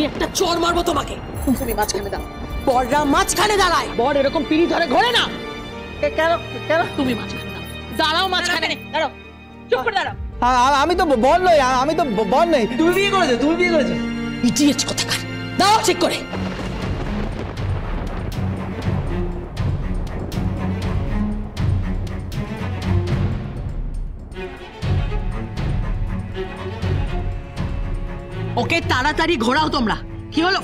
একটা চোর মারবো তোমাকে। তুমি মাঝখানে দাও, বড়রা মাঝখানে দাঁড়ায়, বড় এরকম পিড়ি ধরে ঘোরে না। কেন কেন তুমি মাঝখানে দাঁড়াও, মাঝখানে দাঁড়াও, চুপ করে দাঁড়াও। আমি তো বল নই, আমি তো বল নই। তুমি বিয়ে করেছো, তুমি বিয়ে করেছো। ইডিয়েট কোথাকার, দাও ঠিক করে। ওকে তাড়াতাড়ি ঘোরাও তোমরা। কি হলো?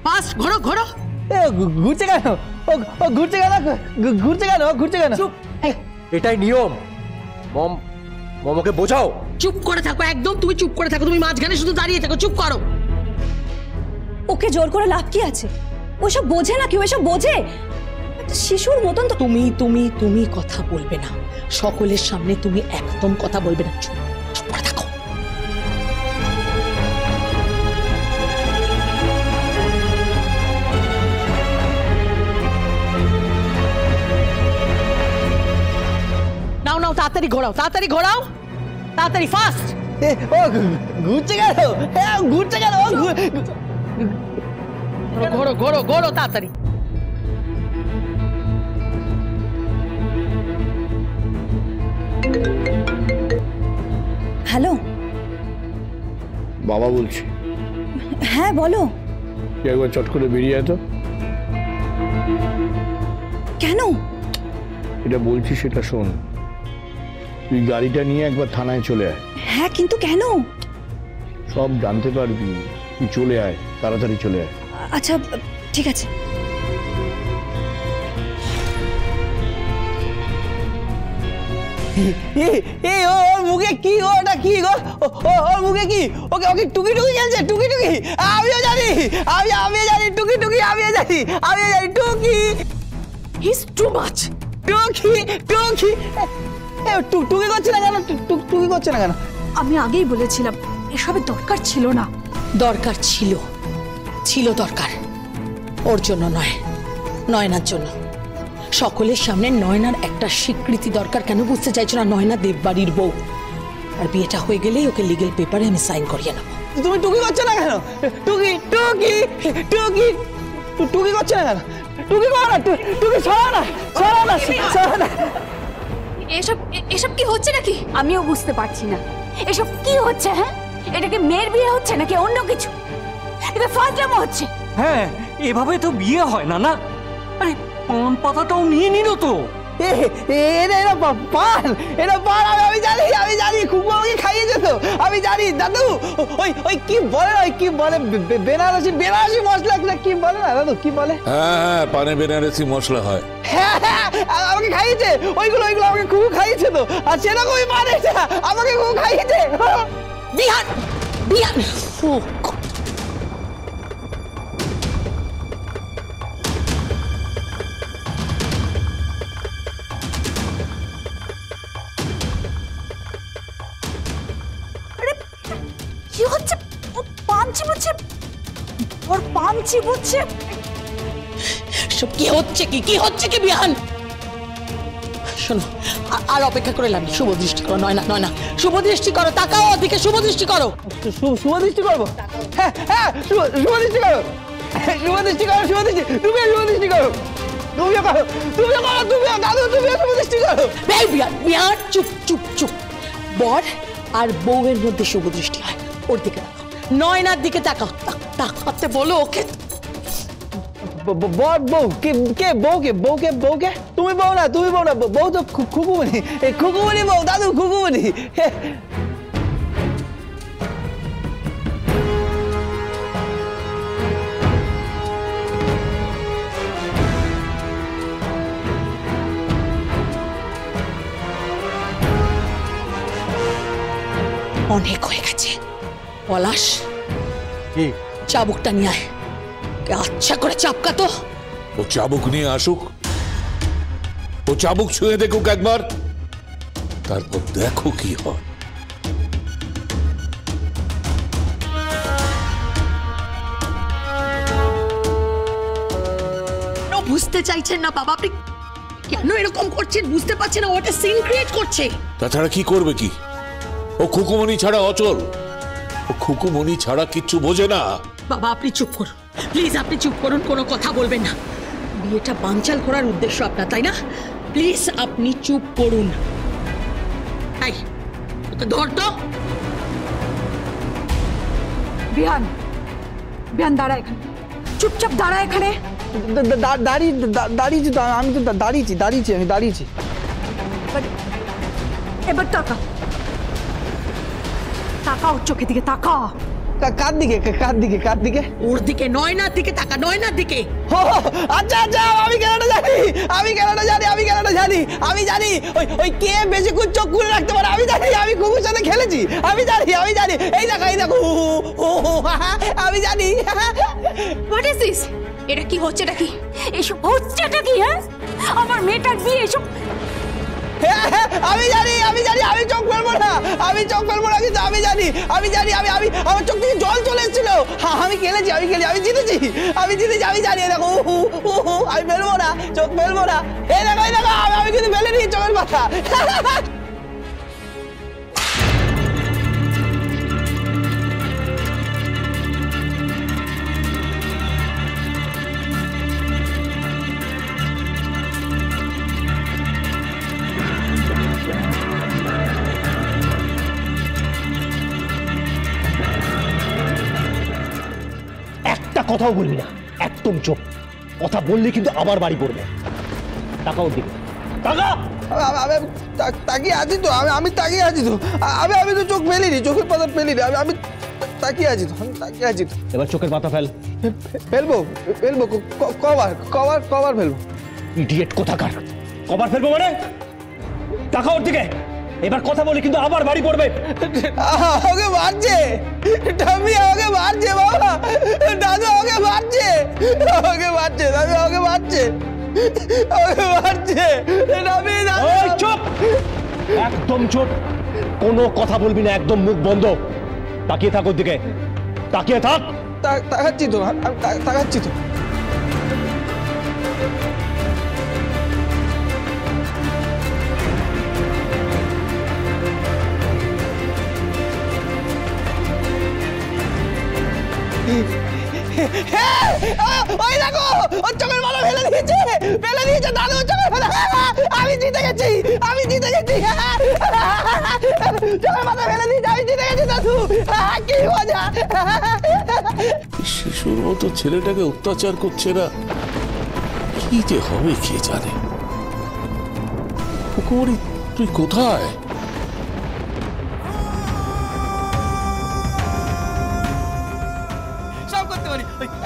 পাস ঘোরো ঘোরো। ঘুরছে কেন? ও ঘুরছে কেন? ঘুরছে কেন? ঘুরছে কেন? চুপ, এটাই নিয়ম। মমকে বোঝাও। চুপ করে থাকো একদম, তুমি চুপ করে থাকো। তুমি মাঝখানে শুধু দাঁড়িয়ে থাকো, চুপ করো। ওকে জোর করে লাভ কি আছে? ওসব বোঝে না, কেউ এসব বোঝে? শিশুর মতন তো। তুমি তুমি তুমি কথা বলবে না, সকলের সামনে তুমি একদম কথা বলবে না। চুপ করে থাকো। নাও নাও, তাড়াতাড়ি ঘোরাও, তাড়াতাড়ি ঘোরাও, তাড়াতাড়ি ফাস্ট। ও ঘুরছে কেন? ঘুরছে কেন? ঘোরো ঘোরো ঘোরো তাড়াতাড়ি। হ্যালো, বাবা বলছি। হ্যাঁ বলো। তুই একবার চট করে বেরিয়ে আয় তো। কেন? এটা বলছি সেটা শোন। তুই গাড়িটা নিয়ে একবার থানায় চলে আয়। হ্যাঁ কিন্তু কেন? সব জানতে পারবি। তুই চলে আয়, তাড়াতাড়ি চলে আয়। আচ্ছা ঠিক আছে। ওর মুখে কি? ওটা কি গো? ওর মুখে কি? ওকে ওকে টুকি টুকি খেলছে, টুকি টুকি। আমিও জানি, আমিও জানি টুকি টুকি, আমিও জানি টুকি। His too much. টুকি টুকি টুকি করছে না কেন? টুকি করছে না কেন? আমি আগেই বলেছিলাম এসবের দরকার ছিল না। দরকার ছিল, ছিল দরকার। ওর জন্য নয়, নয়নার জন্য। সকলের সামনে নয়নার একটা স্বীকৃতি দরকার। কেন বুঝতে চাইছো না? নয়না দেববাড়ির বউ, আর বিয়েটা হয়ে গেলেই ওকে লিগেল পেপারে আমি সাইন করিয়ে নেবো। তুমি টুকি করছো না কেন? টুকি টুকি টুকি টুকি করছে না কেন? টুকি করো না, টুকি সরা না, সরা না, সরা না। এসব এসব কি হচ্ছে নাকি? আমিও বুঝতে পারছি না এসব কি হচ্ছে। হ্যাঁ, এটা কি মেয়ের বিয়ে হচ্ছে নাকি অন্য কিছু? এটা ফাজলামো হচ্ছে। হ্যাঁ, এভাবে তো বিয়ে হয় না। না, আরে পান পাতাটাও নিয়ে নিল তো। আমি জানি খুব আমাকে খাইয়েছে তো, আমি জানি দাদু। ওই কি বলে, ওই কি বলে, বেনারসি মশলা কি বলে না দাদু? কি বলে? হ্যাঁ, পানে বেনারসি মশলা হয়। হ্যাঁ, আমাকে খাইয়েছে ওইগুলো আমাকে খুব খাইয়েছে তো। আর সেরকমই মানে আমাকে খুব খাইয়েছে। বিহান বিহান কি হচ্ছে? ও পাঞ্চি বুঝছে, ওর পাঞ্চি বুঝছে। সব কি হচ্ছে? কি হচ্ছে কি বিহান? শোনো, আর অপেক্ষা করে লাভ নেই। শুভ দৃষ্টি করো। নয়না, নয়না, শুভ দৃষ্টি করো। তাকাও ওদিকে, শুভ দৃষ্টি করো। শুভ দৃষ্টি করবো? হ্যাঁ হ্যাঁ, শুভ দৃষ্টি করো, শুভ দৃষ্টি করো, শুভ দৃষ্টি। তুমিও শুভ দৃষ্টি করো, তুমিও করো, তুমিও করো, তুমিও দাদু, তুমিও শুভ দৃষ্টি করো। বিহান বিহান, চুপ চুপ চুপ। বর আর বউয়ের মধ্যে শুভ দৃষ্টি হয়। ওর দিকে তাকাও, নয়নার দিকে তাকাও। তাকাতে বলো ওকে। বউ কে? বউকে তুমি বউ না, তুমি বউ না, বউ তো খুকুমনি, খুকুমনি বউ, দাদু খুকুমনি। অনেক হয়ে গেছে। পলাশ, কি? চাবুকটা নিয়ে আয়, আচ্ছা করে চাপকা তো। ও চাবুক নিয়ে আসুক, ও চাবুক ছুঁয়ে দেখুক একবার, তারপর দেখো কি হয়। বুঝতে চাইছেন না বাবা? আপনি কেন এরকম করছেন বুঝতে পারছেন না? ওটা সিন ক্রিয়েট করছে। তাছাড়া কি করবে? কি ও খুকুমণি ছাড়া অচল, ও খুকুমণি ছাড়া কিচ্ছু বোঝে না। বাবা আপনি চুপ করুন, প্লিজ আপনি চুপ করুন, কোনো কথা বলবেন না। বিয়েটা বানচাল করার উদ্দেশ্য আপনার, তাই না? প্লিজ আপনি চুপ করুন। এই ওকে ধর তো। বিহান, বিহান দাঁড়া এখানে, চুপচাপ দাঁড়া এখানে। দাঁড়িয়েছি তো, আমি তো দাঁড়িয়েছি। এবার তাকা, তাকা ওর চোখের দিকে তাকা। কার দিকে? ওর দিকে, নয়নার দিকে তাকা, নয়নার দিকে। ও আচ্ছা, আমি কেনটা জানি। আমি জানি ওই কে বেশি করে চোখ খুলে রাখতে পারে। আমি জানি, আমি কুকুর সাথে খেলেছি। আমি জানি। এই দেখো আমি জানি। What is this? এটা কি হচ্ছেটা কি? এসব হচ্ছেটা কি? হ্যাঁ, আমার মেয়েটার বিয়ে এসব। আমি জানি, আমি চোখ ফেলবো না, কিন্তু আমি জানি আমি আমার চোখ থেকে জল চলে এসেছিল। আমি খেলেছি, আমি জিতেছি, আমি জানি। দেখো আমি ফেলবো না, চোখ ফেলবো না। এই দেখো আমি কিন্তু ফেলেনি চোখের কথা। একটা কথাও বলবি না, একদম চুপ। কথা বললে কিন্তু আবার বাড়ি পড়বে। টাকা ওর দিকে, টাকা। তাকিয়ে আছি তো, আমি তাকিয়ে আছি তো। আমি তো চোখ ফেলিনি, চোখের পাতা ফেলিনি। আমি তাকিয়ে আছি তো। এবার চোখের পাতা ফেলবো কবার ফেলবো? ইডিয়েট কোথাকার। কবার ফেলবো মানে? টাকা ওর দিকে। এবার কথা বলে কিন্তু আবার বাড়ি পড়বে। আমাকে মারছে, টামি আমাকে মারছে, বাবা দাদু আমাকে মারছে, দাদু আমাকে মারছে। চুপ, একদম চুপ, কোনো কথা বলবি না, একদম মুখ বন্ধ। তাকিয়ে থাক ওর দিকে, তাকিয়ে থাক। তাকাচ্ছি তো, আমি তাকাচ্ছি তো। ওই দেখো, ওর চোখের ভালো ফেলে দিয়েছে দাদু, চোখের ভালো। আমি জিতে গেছি। চোখের মাথা ফেলে দিয়েছে, আমি জিতে গেছি দাদু। কি মজা। শিশুর মতো ছেলেটাকে অত্যাচার করছে না, কি যে হবে কে জানে। খুকুমণি তুই কোথায়?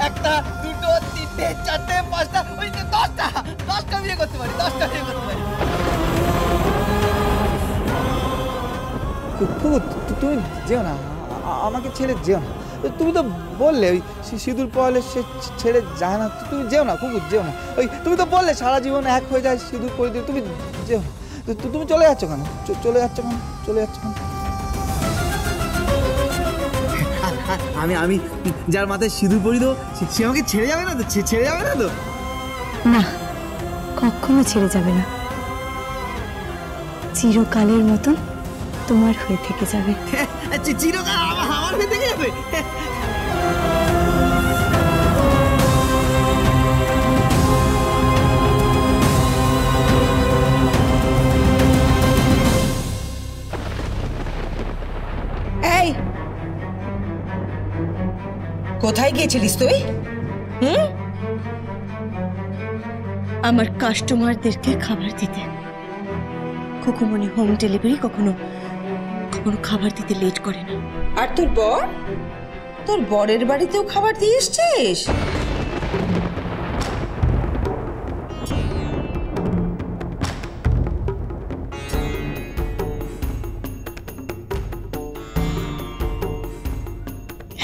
একটা, দুটো, তিনটে, চারটে, পাঁচটা, 10টা বিয়ে করতে পারি। তুমি যেও না, আমাকে ছেড়ে যেও না। তুমি তো বললে ওই সিঁদুর পড়ালে সে ছেড়ে যায় না। তুমি যেও না কুকুর, যেও না। তুমি তো বললে সারা জীবন এক হয়ে যায় সিঁদুর পরে দিয়ে। তুমি যেও না। তুমি চলে যাচ্ছ কেন? আমি যার মাথায় সিঁদুর পরি দেবো সে আমাকে ছেড়ে যাবে না তো? না, কখনো ছেড়ে যাবে না। চিরকালের মতন তোমার হয়ে থেকে যাবে। চিরকাল আমার হয়ে থেকে যাবে? এই কোথায় গিয়েছিলিস তুই? আমার কাস্টমারদেরকে খাবার দিতে। খুকুমণি হোম ডেলিভারি কখনো খাবার দিতে লেট করে না। আর তোর বরের বাড়িতেও খাবার দিয়ে এসছিস?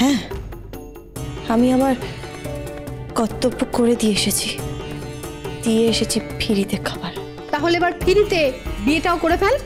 হ্যাঁ, আমি আমার কর্তব্য করে দিয়ে এসেছি ফ্রিতে খাবার। তাহলে এবার ফ্রিতে বিয়েটাও করে ফেল।